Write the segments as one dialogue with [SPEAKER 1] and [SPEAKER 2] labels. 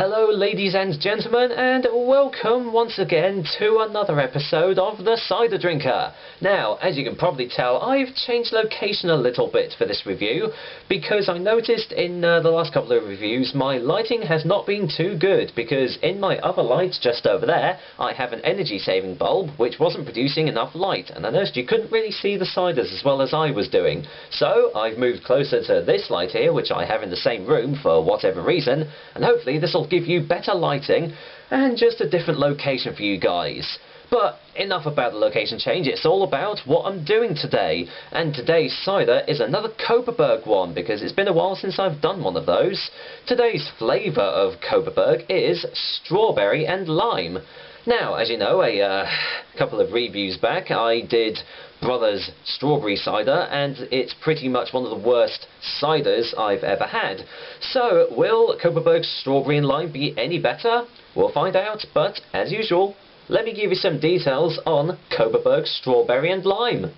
[SPEAKER 1] Hello ladies and gentlemen, and welcome once again to another episode of The Cider Drinker. Now, as you can probably tell, I've changed location a little bit for this review, because I noticed in the last couple of reviews my lighting has not been too good, because in my other light just over there, I have an energy saving bulb which wasn't producing enough light, and I noticed you couldn't really see the ciders as well as I was doing. So I've moved closer to this light here, which I have in the same room for whatever reason, and hopefully this will give you better lighting and just a different location for you guys. But enough about the location change, it's all about what I'm doing today. And today's cider is another Kopparberg one, because it's been a while since I've done one of those. Today's flavour of Kopparberg is strawberry and lime. Now, as you know, a couple of reviews back, I did Brothers Strawberry Cider, and it's pretty much one of the worst ciders I've ever had. So, will Kopparberg's Strawberry and Lime be any better? We'll find out, but as usual, let me give you some details on Kopparberg's Strawberry and Lime.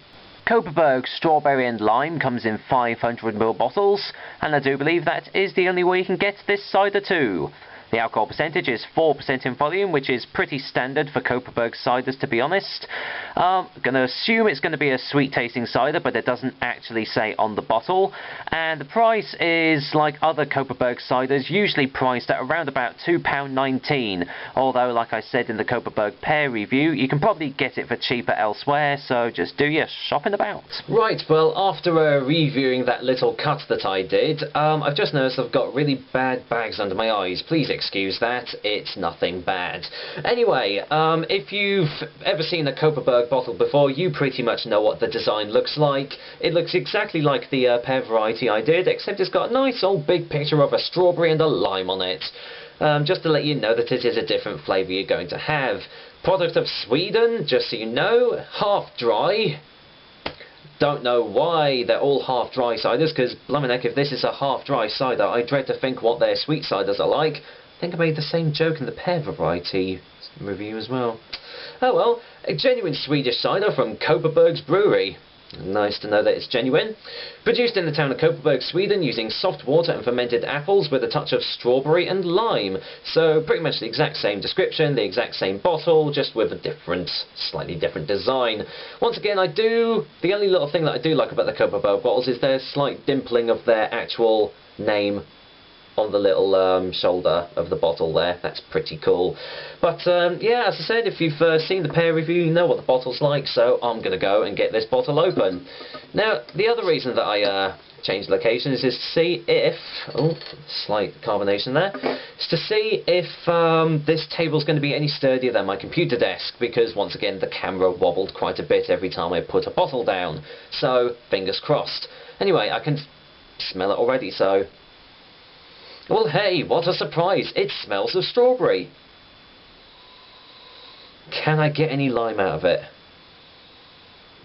[SPEAKER 2] Kopparberg's Strawberry and Lime comes in 500ml bottles, and I do believe that is the only way you can get this cider too. The alcohol percentage is 4% in volume, which is pretty standard for Kopparberg ciders, to be honest. I'm going to assume it's going to be a sweet tasting cider, but it doesn't actually say on the bottle. And the price is like other Kopparberg ciders, usually priced at around about £2.19. Although, like I said in the Kopparberg pair review, you can probably get it for cheaper elsewhere, so just do your shopping about.
[SPEAKER 1] Right, well, after reviewing that little cut that I did, I've just noticed I've got really bad bags under my eyes. Please excuse that, it's nothing bad. Anyway, if you've ever seen a Kopparberg bottle before, you pretty much know what the design looks like. It looks exactly like the pear variety I did, except it's got a nice old big picture of a strawberry and a lime on it. Just to let you know that it is a different flavour you're going to have. Product of Sweden, just so you know, half dry. Don't know why they're all half-dry ciders, because, blimey heck, if this is a half-dry cider, I dread to think what their sweet ciders are like. I think I made the same joke in the pear variety review as well. Oh well, a genuine Swedish cider from Kopparberg's brewery. Nice to know that it's genuine. Produced in the town of Kopparberg, Sweden, using soft water and fermented apples with a touch of strawberry and lime. So pretty much the exact same description, the exact same bottle, just with a slightly different design. Once again, the only little thing that I do like about the Kopparberg bottles is their slight dimpling of their actual name on the little shoulder of the bottle there. That's pretty cool. But yeah, as I said, if you've seen the pear review, you know what the bottle's like, so I'm going to go and get this bottle open. Now, the other reason that I changed locations is to see if, oh, slight carbonation there, is to see if this table's going to be any sturdier than my computer desk, because once again the camera wobbled quite a bit every time I put a bottle down, so fingers crossed. Anyway, I can smell it already, so... Well, hey, what a surprise! It smells of strawberry! Can I get any lime out of it?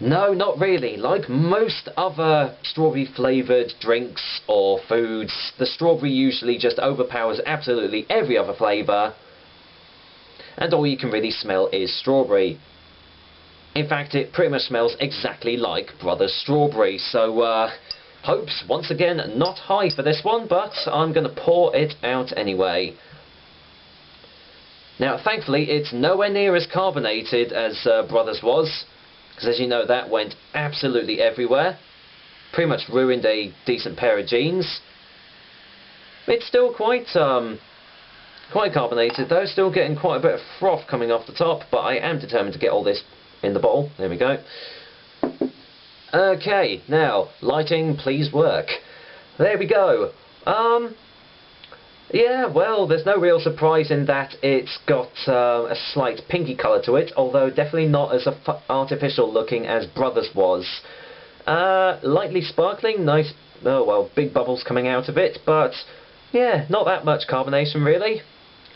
[SPEAKER 1] No, not really. Like most other strawberry flavoured drinks or foods, the strawberry usually just overpowers absolutely every other flavour, and all you can really smell is strawberry. In fact, it pretty much smells exactly like Brothers Strawberry, so hopes, once again, not high for this one, but I'm going to pour it out anyway. Now, thankfully, it's nowhere near as carbonated as Brothers was, because as you know, that went absolutely everywhere. Pretty much ruined a decent pair of jeans. It's still quite carbonated though, still getting quite a bit of froth coming off the top, but I am determined to get all this in the bottle. There we go. Okay, now, lighting, please work. There we go. Yeah, well, there's no real surprise in that it's got a slight pinky colour to it, although definitely not as artificial looking as Brothers was. Lightly sparkling, nice, oh well, big bubbles coming out of it, but yeah, not that much carbonation really.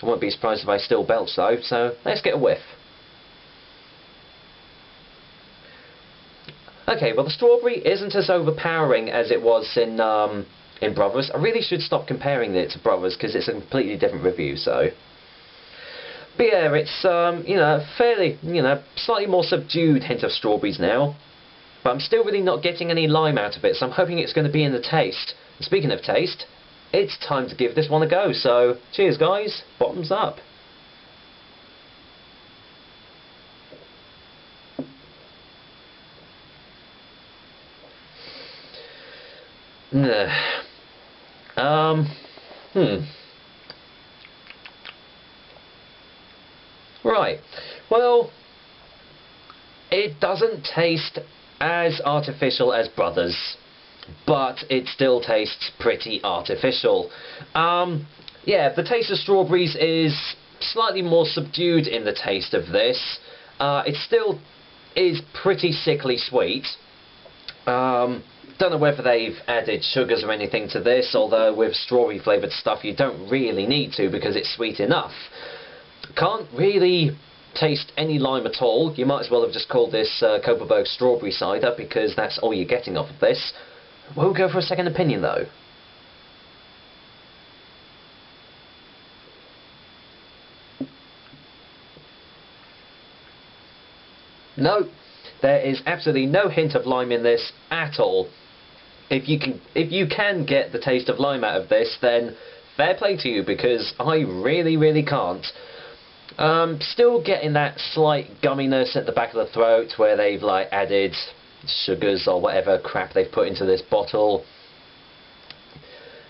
[SPEAKER 1] I won't be surprised if I still belch though, so let's get a whiff. Okay, well the strawberry isn't as overpowering as it was in Brothers. I really should stop comparing it to Brothers because it's a completely different review, so... But yeah, it's, you know, fairly, you know, slightly more subdued hint of strawberries now. But I'm still really not getting any lime out of it, so I'm hoping it's going to be in the taste. And speaking of taste, it's time to give this one a go. So, cheers guys, bottoms up. Right, well, it doesn't taste as artificial as Brothers, but it still tastes pretty artificial. Yeah, the taste of strawberries is slightly more subdued in the taste of this. It still is pretty sickly sweet. Don't know whether they've added sugars or anything to this, although with strawberry flavoured stuff you don't really need to because it's sweet enough. Can't really taste any lime at all. You might as well have just called this Kopparberg strawberry cider because that's all you're getting off of this. We'll go for a second opinion though. No, there is absolutely no hint of lime in this at all. If you can get the taste of lime out of this, then fair play to you, because I really can't. Still getting that slight gumminess at the back of the throat where they've like added sugars or whatever crap they've put into this bottle.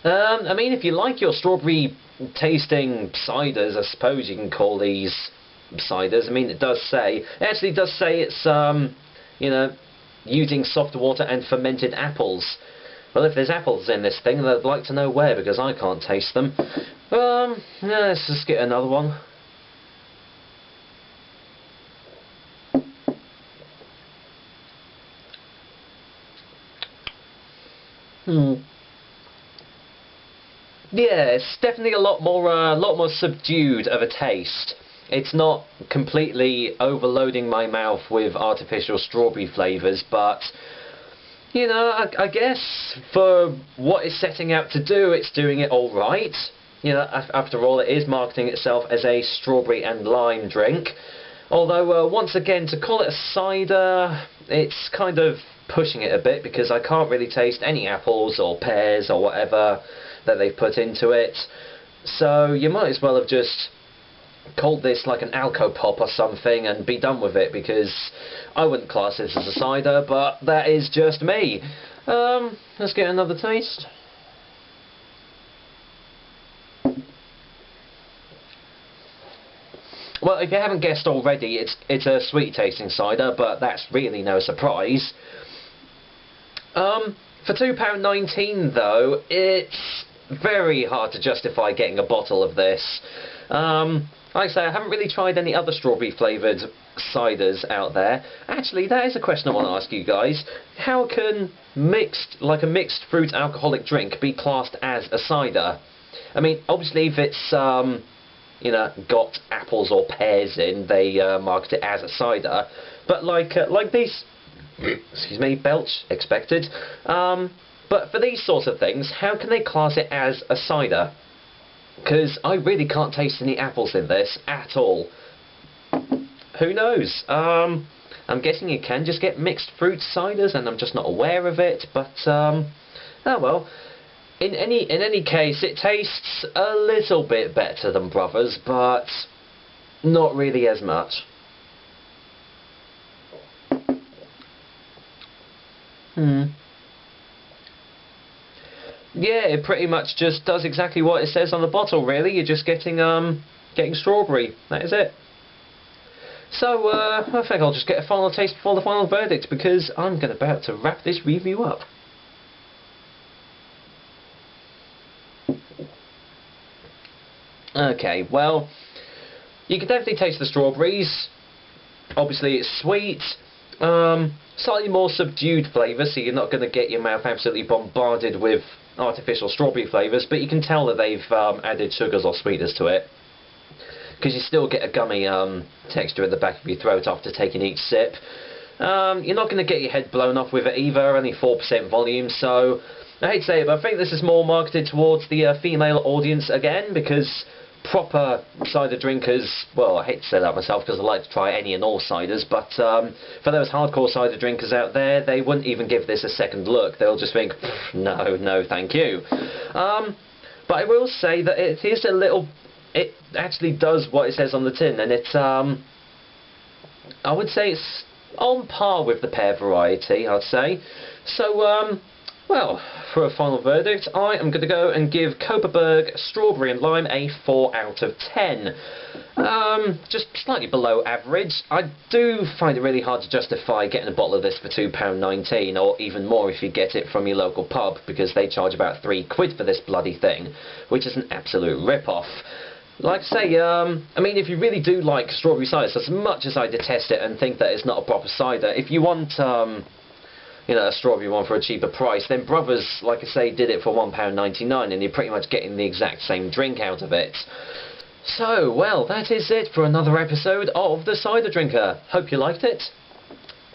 [SPEAKER 1] I mean, if you like your strawberry tasting ciders, I suppose you can call these ciders. I mean, it actually does say it's you know, using soft water and fermented apples. Well, if there's apples in this thing, I'd like to know where, because I can't taste them. Yeah, let's just get another one. Yeah, it's definitely a lot more subdued of a taste. It's not completely overloading my mouth with artificial strawberry flavours, but you know, I guess for what it's setting out to do, it's doing it all right. You know, after all, it is marketing itself as a strawberry and lime drink. Although, once again, to call it a cider, it's kind of pushing it a bit, because I can't really taste any apples or pears or whatever that they've put into it. So you might as well have just called this like an alco-pop or something and be done with it, because I wouldn't class this as a cider, but that is just me. Let's get another taste. Well, if you haven't guessed already, it's a sweet tasting cider, but that's really no surprise. For £2.19 though, it's very hard to justify getting a bottle of this. Like I say, I haven't really tried any other strawberry flavoured ciders out there. Actually, that is a question I want to ask you guys. How can a mixed fruit alcoholic drink be classed as a cider? I mean, obviously if it's you know, got apples or pears in, they market it as a cider. But like these, excuse me, belch expected. But for these sorts of things, how can they class it as a cider? Because I really can't taste any apples in this at all. Who knows? I'm guessing you can just get mixed fruit ciders, and I'm just not aware of it. But oh well. In any case, it tastes a little bit better than Brothers, but not really as much. Yeah, it pretty much just does exactly what it says on the bottle, really. You're just getting strawberry. That is it. So, I think I'll just get a final taste before the final verdict, because I'm about to wrap this review up. Okay, well, you can definitely taste the strawberries. Obviously it's sweet, slightly more subdued flavour, so you're not going to get your mouth absolutely bombarded with artificial strawberry flavours, but you can tell that they've added sugars or sweeteners to it, because you still get a gummy texture at the back of your throat after taking each sip. You're not going to get your head blown off with it either, only 4% volume, so I hate to say it, but I think this is more marketed towards the female audience again, because proper cider drinkers, well, I hate to say that myself because I like to try any and all ciders, but for those hardcore cider drinkers out there, they wouldn't even give this a second look. They'll just think, no, thank you. But I will say that it is a little... It actually does what it says on the tin, and it's, I would say it's on par with the pear variety, I'd say. So, well, for a final verdict, I am going to go and give Kopparberg Strawberry and Lime a 4 out of 10. Just slightly below average. I do find it really hard to justify getting a bottle of this for £2.19, or even more if you get it from your local pub, because they charge about £3 for this bloody thing, which is an absolute rip-off. Like I say, I mean, if you really do like strawberry cider, so as much as I detest it and think that it's not a proper cider, if you want, you know, a strawberry one for a cheaper price, then Brothers, like I say, did it for £1.99, and you're pretty much getting the exact same drink out of it. So, well, that is it for another episode of The Cider Drinker. Hope you liked it.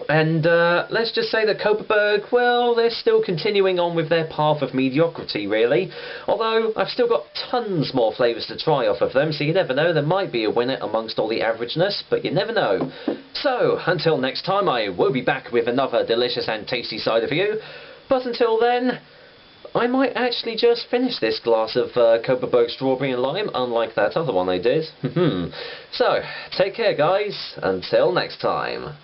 [SPEAKER 1] And let's just say that Kopparberg, well, they're still continuing on with their path of mediocrity, really. Although, I've still got tons more flavours to try off of them, so you never know, there might be a winner amongst all the averageness, but you never know. So, until next time, I will be back with another delicious and tasty cider for you. But until then, I might actually just finish this glass of Kopparberg Strawberry and Lime, unlike that other one I did. So, take care, guys. Until next time.